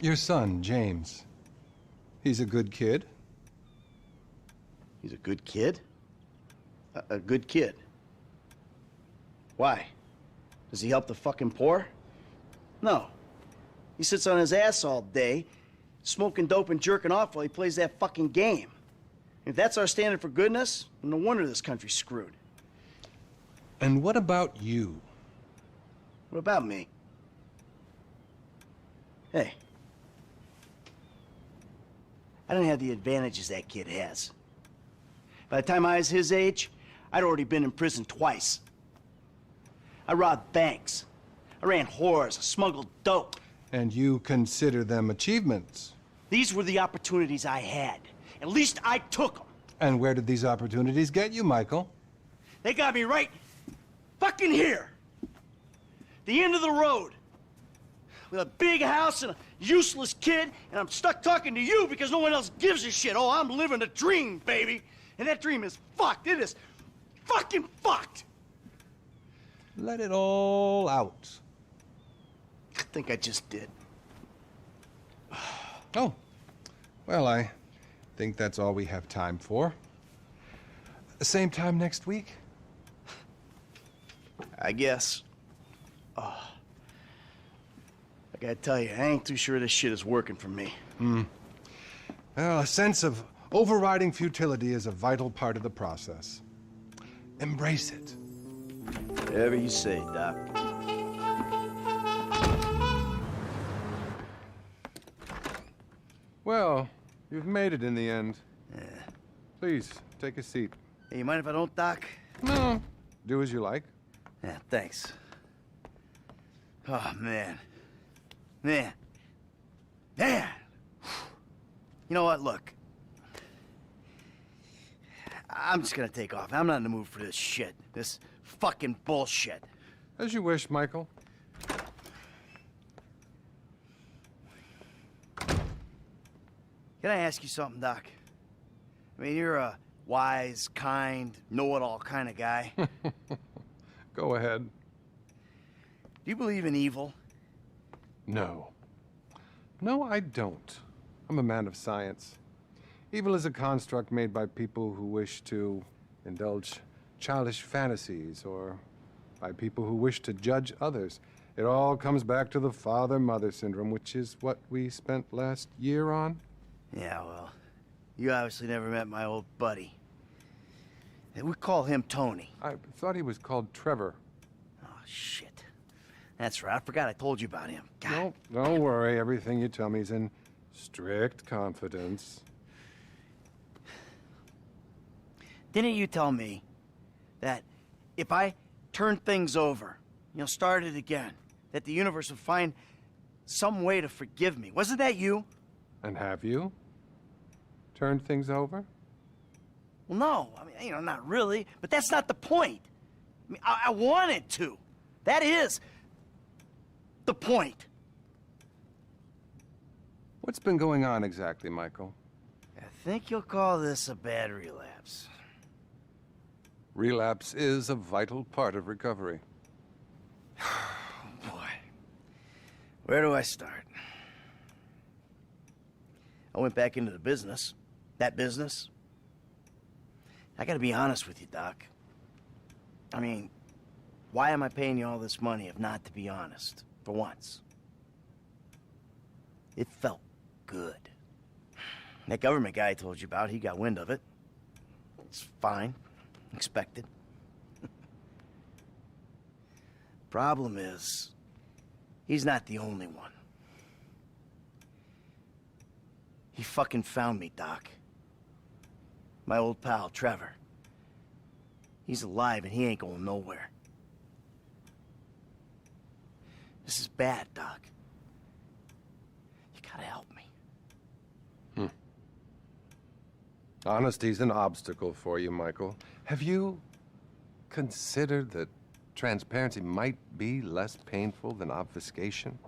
Your son, James. He's a good kid. He's a good kid? A good kid? Why? Does he help the fucking poor? No. He sits on his ass all day, smoking dope and jerking off while he plays that fucking game. If that's our standard for goodness, no wonder this country's screwed. And what about you? What about me? Hey. I didn't have the advantages that kid has. By the time I was his age, I'd already been in prison twice. I robbed banks. I ran whores. I smuggled dope. And you consider them achievements? These were the opportunities I had. At least I took them. And where did these opportunities get you, Michael? They got me right fucking here. The end of the road. With a big house and a useless kid, and I'm stuck talking to you because no one else gives a shit. Oh, I'm living a dream, baby. And that dream is fucked. It is fucking fucked. Let it all out. I think I just did. Oh, well, I think that's all we have time for. Same time next week? I guess. Oh. I gotta tell you, I ain't too sure this shit is working for me. Well, a sense of overriding futility is a vital part of the process. Embrace it. Whatever you say, Doc. Well, you've made it in the end. Yeah. Please, take a seat. Hey, you mind if I don't, Doc? No. Do as you like. Yeah, thanks. Oh, man. Man. Man! You know what, look. I'm just gonna take off. I'm not in the mood for this shit. This fucking bullshit. As you wish, Michael. Can I ask you something, Doc? I mean, you're a wise, kind, know-it-all kind of guy. Go ahead. Do you believe in evil? No. No, I don't. I'm a man of science. Evil is a construct made by people who wish to indulge childish fantasies, or by people who wish to judge others. It all comes back to the father-mother syndrome, which is what we spent last year on. Yeah, well, you obviously never met my old buddy. We call him Tony. I thought he was called Trevor. Oh, shit. That's right. I forgot I told you about him. God. No, don't worry. Everything you tell me is in strict confidence. Didn't you tell me that if I turned things over, started again, that the universe would find some way to forgive me? Wasn't that you? And have you turned things over? Well, no. I mean, not really. But that's not the point. I mean, I wanted to. That is the point. What's been going on exactly, Michael? I think you'll call this a bad relapse. Relapse is a vital part of recovery. Boy. Where do I start? I went back into the business. That business. I gotta be honest with you, Doc. I mean, why am I paying you all this money if not to be honest? For once. It felt good. That government guy I told you about, he got wind of it. It's fine. Expected. Problem is, he's not the only one. He fucking found me, Doc. My old pal, Trevor. He's alive and he ain't going nowhere. This is bad, Doc. You gotta help me. Honesty's an obstacle for you, Michael. Have you considered that transparency might be less painful than obfuscation?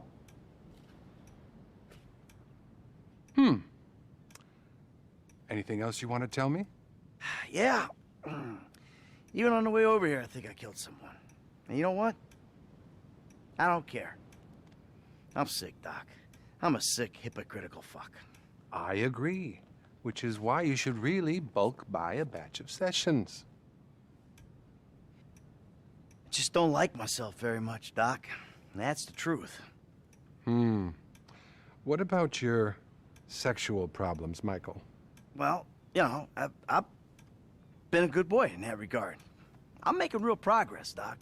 Anything else you want to tell me? Yeah. Even on the way over here, I think I killed someone. And you know what? I don't care. I'm sick, Doc. I'm a sick, hypocritical fuck. I agree, which is why you should really bulk buy a batch of sessions. I just don't like myself very much, Doc. That's the truth. What about your sexual problems, Michael? Well, you know, I've been a good boy in that regard. I'm making real progress, Doc.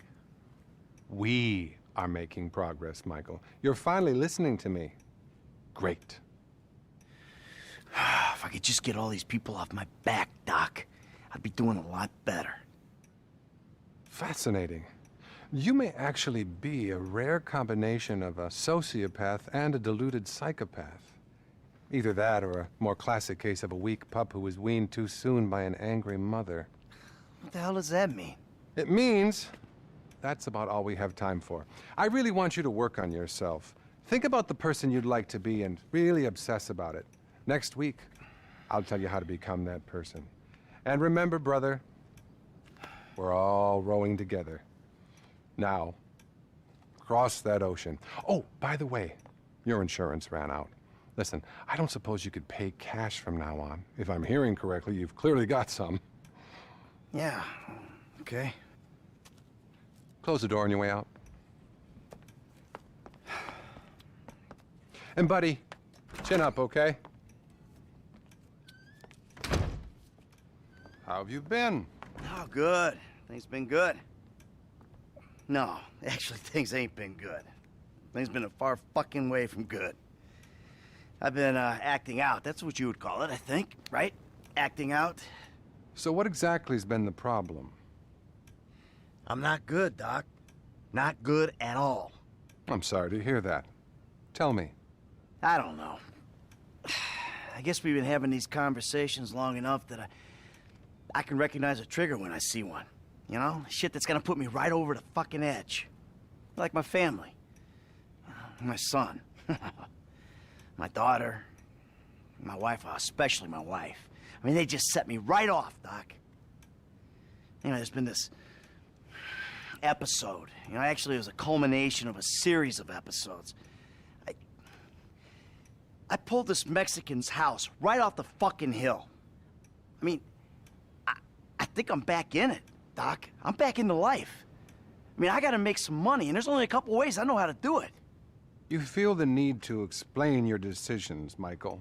We are making progress, Michael. You're finally listening to me. Great. If I could just get all these people off my back, Doc, I'd be doing a lot better. Fascinating. You may actually be a rare combination of a sociopath and a deluded psychopath. Either that or a more classic case of a weak pup who was weaned too soon by an angry mother. What the hell does that mean? It means that's about all we have time for. I really want you to work on yourself. Think about the person you'd like to be and really obsess about it. Next week, I'll tell you how to become that person. And remember, brother, we're all rowing together. Now, cross that ocean. Oh, by the way, your insurance ran out. Listen, I don't suppose you could pay cash from now on. If I'm hearing correctly, you've clearly got some. Yeah, okay. Close the door on your way out. And buddy, chin up, okay? How have you been? Oh, good. Things been good. No, actually, things ain't been good. Things been a far fucking way from good. I've been acting out. That's what you would call it, I think, right? Acting out. So what exactly has been the problem? I'm not good, Doc. Not good at all. I'm sorry to hear that. Tell me. I don't know. I guess we've been having these conversations long enough that I can recognize a trigger when I see one. You know? Shit that's gonna put me right over the fucking edge. Like my family. My son. My daughter. My wife, especially my wife. I mean, they just set me right off, Doc. You know, there's been this episode. You know, actually it was a culmination of a series of episodes. I pulled this Mexican's house right off the fucking hill. I mean, I think I'm back in it, Doc. I'm back into life. I mean, I gotta make some money, and there's only a couple ways I know how to do it. You feel the need to explain your decisions, Michael.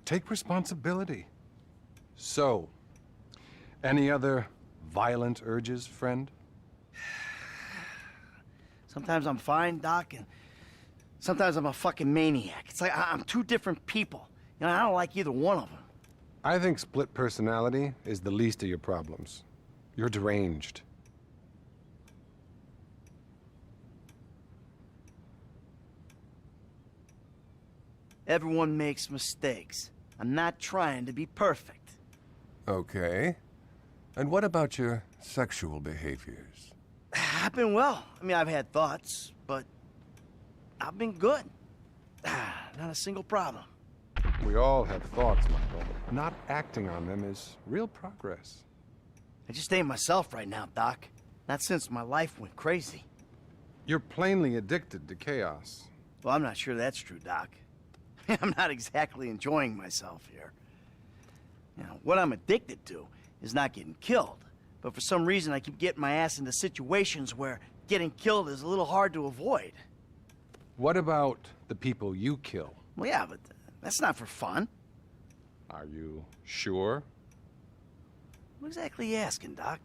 Take responsibility. So, any other violent urges, friend? Sometimes I'm fine, Doc, and sometimes I'm a fucking maniac. It's like I'm two different people. You know, I don't like either one of them. I think split personality is the least of your problems. You're deranged. Everyone makes mistakes. I'm not trying to be perfect. Okay. And what about your sexual behaviors? I've been well. I mean, I've had thoughts, but I've been good. Not a single problem. We all have thoughts, Michael. Not acting on them is real progress. I just ain't myself right now, Doc. Not since my life went crazy. You're plainly addicted to chaos. Well, I'm not sure that's true, Doc. I'm not exactly enjoying myself here. You know, what I'm addicted to is not getting killed. But for some reason, I keep getting my ass into situations where getting killed is a little hard to avoid. What about the people you kill? Well, yeah, but that's not for fun. Are you sure? What exactly are you asking, Doc?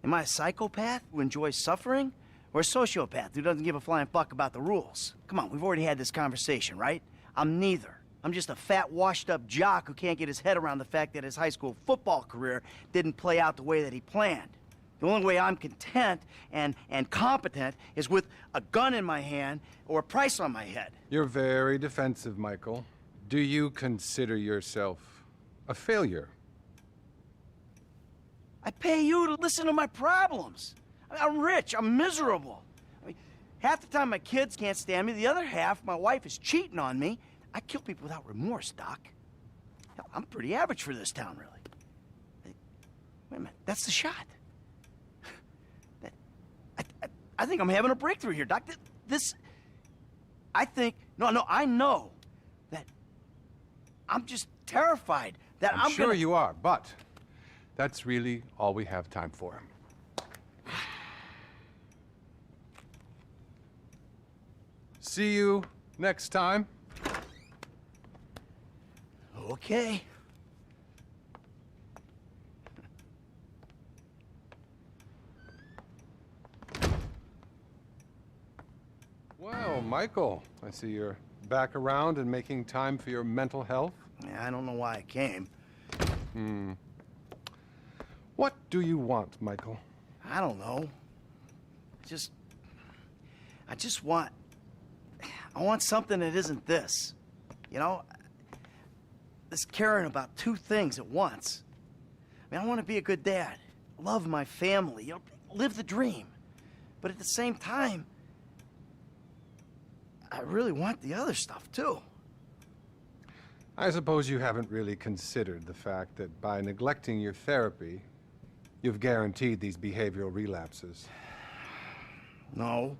Am I a psychopath who enjoys suffering? Or a sociopath who doesn't give a flying fuck about the rules? Come on, we've already had this conversation, right? I'm neither. I'm just a fat, washed-up jock who can't get his head around the fact that his high school football career didn't play out the way that he planned. The only way I'm content and competent is with a gun in my hand or a price on my head. You're very defensive, Michael. Do you consider yourself a failure? I pay you to listen to my problems. I'm rich. I'm miserable. I mean, half the time my kids can't stand me. The other half, my wife is cheating on me. I kill people without remorse, Doc. Hell, I'm pretty average for this town, really. Hey, wait a minute. That's the shot. I think I'm having a breakthrough here, Doc. I think, no, I know that I'm just terrified that I'm sure gonna... you are, but that's really all we have time for. See you next time. Okay. Well, Michael, I see you're back around and making time for your mental health. Yeah, I don't know why I came. What do you want, Michael? I don't know. I just want... I want something that isn't this. You know? This caring about two things at once. I mean, I want to be a good dad. Love my family. You know, live the dream. But at the same time, I really want the other stuff, too. I suppose you haven't really considered the fact that by neglecting your therapy, you've guaranteed these behavioral relapses. No,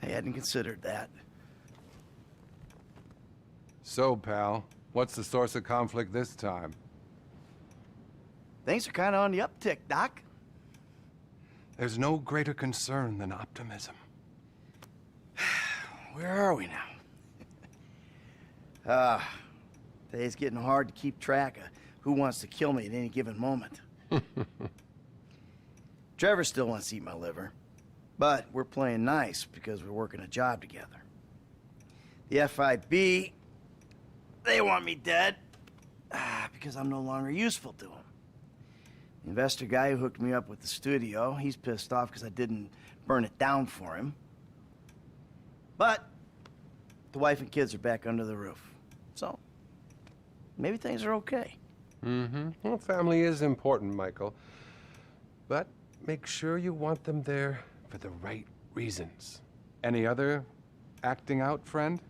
I hadn't considered that. So, pal, what's the source of conflict this time? Things are kind of on the uptick, Doc. There's no greater concern than optimism. Where are we now? Today's getting hard to keep track of who wants to kill me at any given moment. Trevor still wants to eat my liver, but we're playing nice because we're working a job together. The FIB, they want me dead because I'm no longer useful to them. The investor guy who hooked me up with the studio, he's pissed off because I didn't burn it down for him. But the wife and kids are back under the roof. So, maybe things are okay. Well, family is important, Michael. But make sure you want them there for the right reasons. Any other acting out, friend?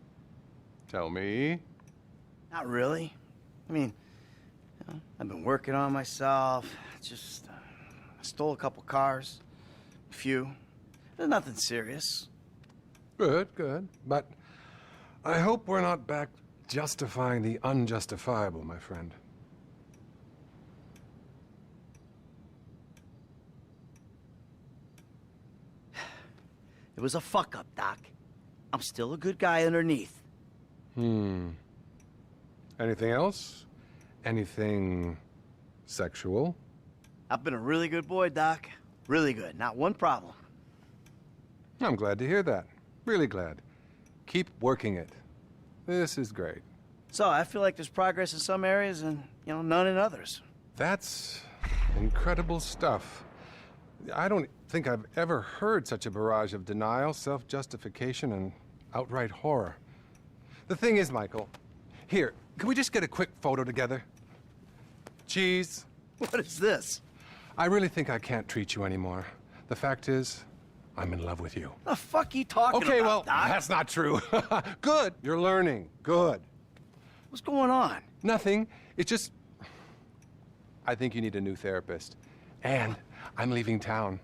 Tell me. Not really. I mean, you know, I've been working on myself. Just, I stole a couple cars. A few. There's nothing serious. Good, good. But I hope we're not back justifying the unjustifiable, my friend. It was a fuck-up, Doc. I'm still a good guy underneath. Anything else? Anything sexual? I've been a really good boy, Doc. Really good. Not one problem. I'm glad to hear that. Really glad. Keep working it. This is great. So, I feel like there's progress in some areas and, you know, none in others. That's incredible stuff. I don't think I've ever heard such a barrage of denial, self-justification, and outright horror. The thing is, Michael, here, can we just get a quick photo together? Cheese. What is this? I really think I can't treat you anymore. The fact is, I'm in love with you. The fuck you talking Okay, about, well, Doc? that's not true. Good, you're learning. Good. What's going on? Nothing. It's just... I think you need a new therapist. And I'm leaving town.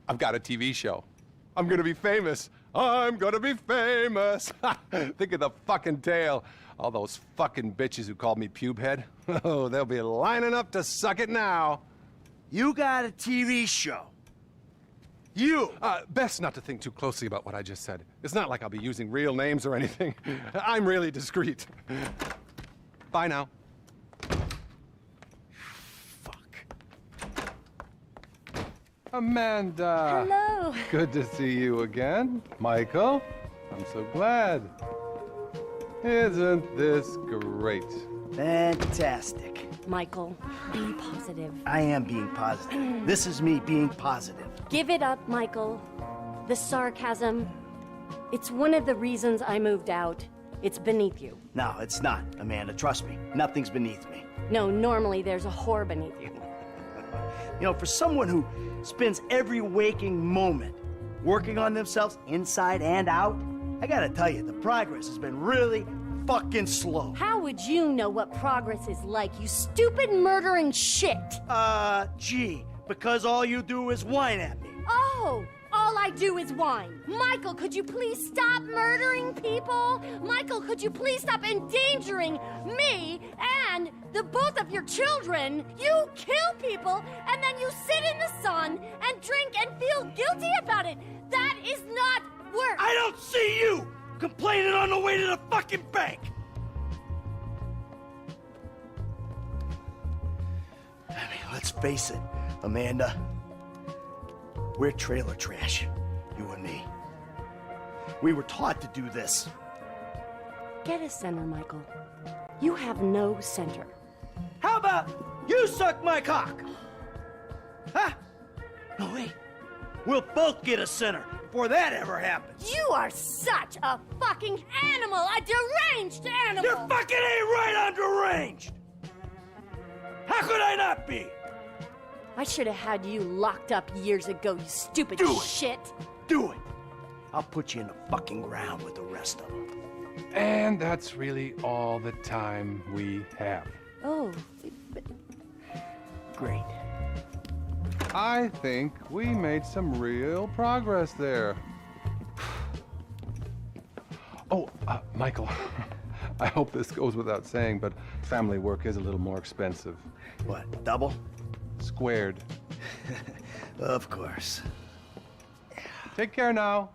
I've got a TV show. I'm gonna be famous. I'm gonna be famous. Think of the fucking tale. All those fucking bitches who called me pubehead. Oh, they'll be lining up to suck it now. You got a TV show. You! Best not to think too closely about what I just said. It's not like I'll be using real names or anything. I'm really discreet. Bye now. Fuck. Amanda. Hello. Good to see you again. Michael, I'm so glad. Isn't this great? Fantastic. Michael, be positive. I am being positive. This is me being positive. Give it up, Michael. The sarcasm, it's one of the reasons I moved out. It's beneath you. No, it's not, Amanda. Trust me. Nothing's beneath me. No, normally there's a whore beneath you. You know, for someone who spends every waking moment working on themselves inside and out, I gotta tell you, the progress has been really fucking slow. How would you know what progress is like, you stupid murdering shit? Gee, because all you do is whine at me. Oh, all I do is whine. Michael, could you please stop murdering people? Michael, could you please stop endangering me and the both of your children? You kill people, and then you sit in the sun and drink and feel guilty about it. That is not work. I don't see you complaining on the way to the fucking bank. I mean, let's face it, Amanda. We're trailer trash, you and me. We were taught to do this. Get a center, Michael. You have no center. How about you suck my cock? Huh? No, wait. We'll both get a center before that ever happens. You are such a fucking animal, a deranged animal. You fucking ain't right on deranged. How could I not be? I should have had you locked up years ago, you stupid Do it. shit. Do it. I'll put you in the fucking ground with the rest of them. And that's really all the time we have. Oh, but Great. I think we made some real progress there. Oh, Michael, I hope this goes without saying, but family work is a little more expensive. What, double? Squared. Of course. Take care now.